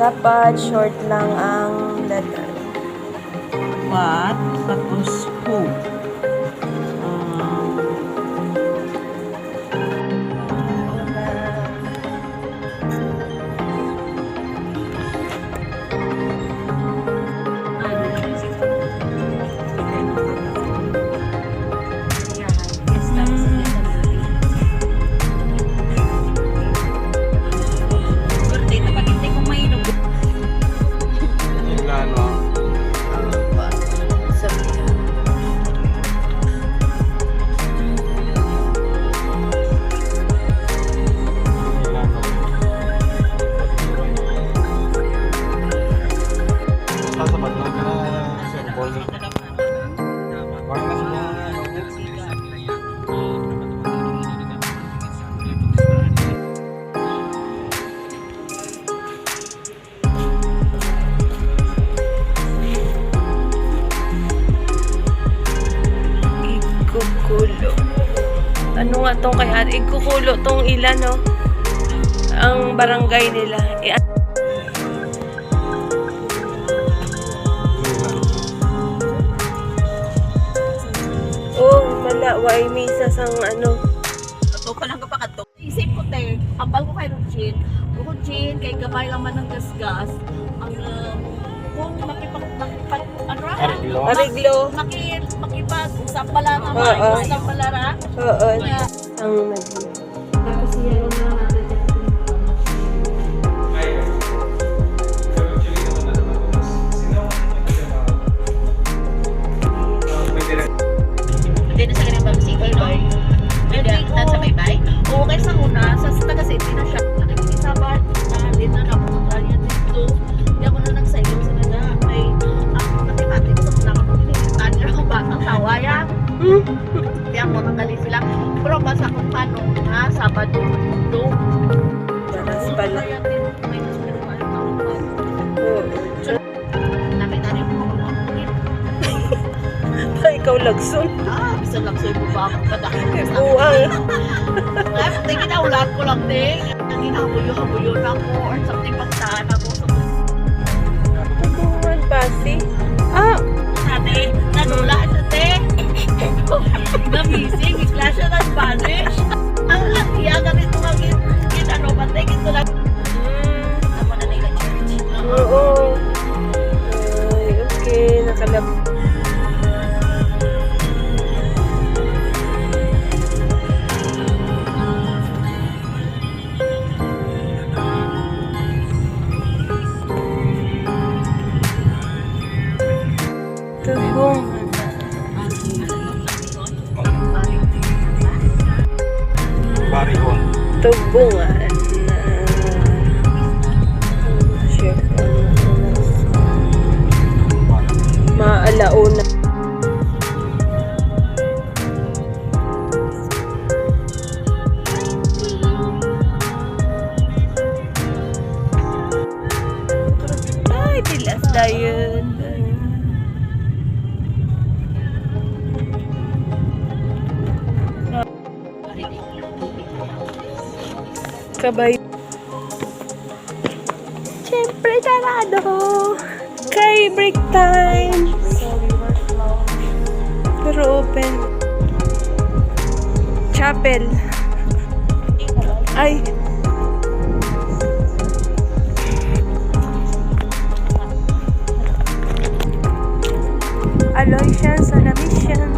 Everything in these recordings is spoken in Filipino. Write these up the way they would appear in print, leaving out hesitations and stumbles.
Dapat short lang ang letter. What? Tapos who? Ikukulo. Ano nga tong kaya? Ikukulo tong ilan, no? Ang barangay nila. Oh, malaway misa sang ano. Ato pa lang kapakato. Isip ko te, ambal ko kay Rugin. Rugin, kay gamay lang man ng gasgas. Ang kung Ariglo. Makipag-usap pala nga usap pala ra. Oo. Ang tapos yan na natin. Hindi na siya ganang babisikal, no? Hindi na sa baybay? Oo, kaya sa una, sa taga-city na siya. Nakikisabat, din na napunta niya dito. Hindi ako na nagsayo sa nana. Ay, ako matematik sa muna ka pag-initan niya ako batang sawaya. Hindi ako tanggalin sila. Pero basta kung paano na, Sabado, Mundo. Daras pala. May mas pinapalong ako pa. Oo. Namin-namin mo ako makulit. Ikaw lagson. Bisa lang sa'yo mo ba ako padakit. Buwang. Ay, tingin na ulat ko lang din. Hinabuyo-habuyo na ako or something pagtaan ako. Tubuhan pasi. Ate, nanula sa te. Na-missing, i-flash na ng Spanish. Ang latiya, ganito nga ginano, pati ito lang. Ako na nila church. Oo. Ay, okay. Nakalap. Tubong. Barihon. Tubungan. Chef. Maalauna. Ay, pilas na yun. Kabay. Siyempre, sarado. Kay break time. Pero open. Chapel. Ay. Aloysian on a mission.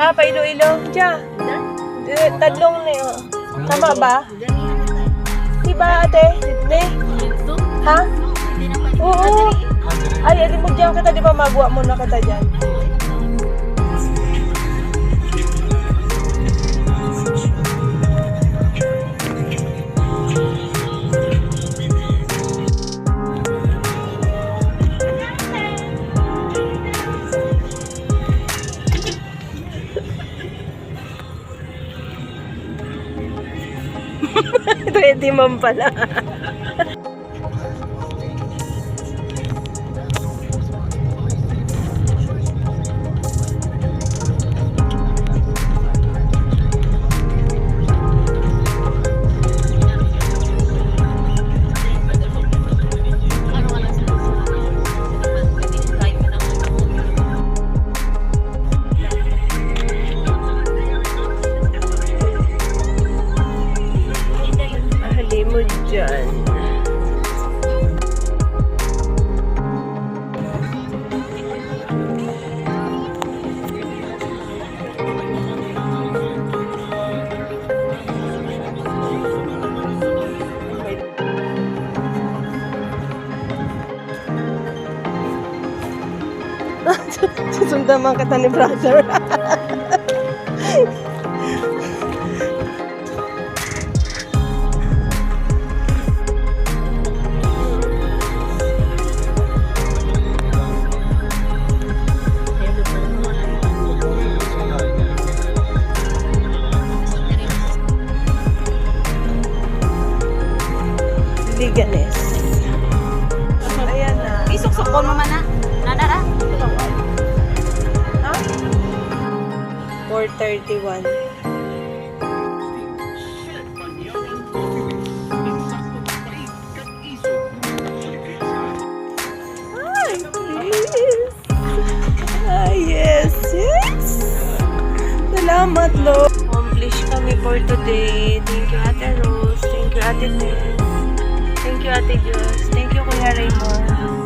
Ha, pa Iloilo. Diya. Tadlong na yun. Tama ba? Diba ate? Ne? Ha? Oo. Ay, alin mo dyan kita, di ba magwa mo na kita dyan? Ready man pala. Ahali mo dyan. Susundan man kita ni brother. Liganes. Ayan na. Isok-sokon mo man na. Nadara. Ha? 4:31. Ay, yes. Ay, yes, yes. Salamat, Lord. Accomplish kami for today. Thank you, Ate Rose. Thank you, Ate Tess. Thank you, Ate Diyos. Thank you, Kuya Raymond.